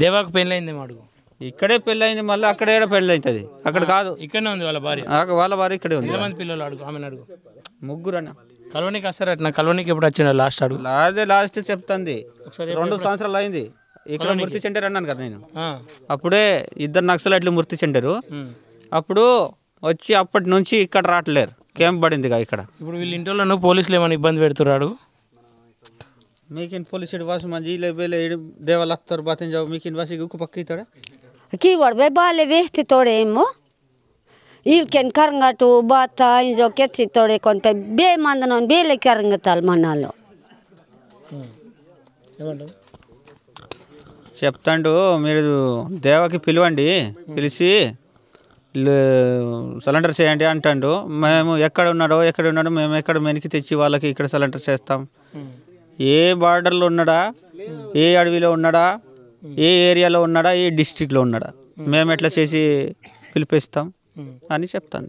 దేవాకు పెళ్ళయిందేమో అడుగు. ఇక్కడే పెళ్ళి అయింది, మళ్ళీ అక్కడే పెళ్ళి అవుతుంది. అక్కడ కాదు, ఇక్కడనే ఉంది వాళ్ళ భార్య. వాళ్ళ వారు ఇక్కడే ఉంది. ఎంతమంది పిల్లలు అడుగు, ఆమెను అడుగు. ముగ్గురు అన్న. కలవనికి వస్తారట, కలవనికి ఎప్పుడు వచ్చిన లాస్ట్ అడుగు. అదే లాస్ట్ చెప్తుంది, 2 సంవత్సరాలు అయింది. ఇక్కడ మృతి చెండారు అన్నాను కదా నేను. అప్పుడే 2 నక్సలైట్లు మృతి చెండారు. అప్పుడు వచ్చి అప్పటి నుంచి ఇక్కడ రావట్లేరు, క్యాంప్ పడింది ఇక్కడ. ఇప్పుడు వీళ్ళ ఇంట్లో పోలీసులు ఏమైనా ఇబ్బంది పెడుతున్నాడు? మీకిन पुलिस वास मंजी ले बेले देवल अत्तर बातें जाओ మీకిन वासी को पक्की तोड़े की वड़बे बाले वेहते तोड़े मो इल केन करंगा तो बाता जो केची तोड़े कोन पे बे मंदनोन बेले करंगा तल मनालो చెప్తాండు. మీరు దేవకి పిలవండి, పిలిచి సరెండర్ చేయండి అంటాడు. మేము ఎక్కడ ఉన్నాడో మేము ఎక్కడ మెనికి తెచ్చి వాళ్ళకి ఇక్కడ సరెండర్ చేస్తాం. ఏ బార్డర్లో ఉన్నాడా, ఏ అడవిలో ఉన్నాడా, ఏ ఏరియాలో ఉన్నాడా, ఏ డిస్ట్రిక్ట్లో ఉన్నాడా, మేము ఎట్లా చేసి పిలిపిస్తాం అని చెప్తాను.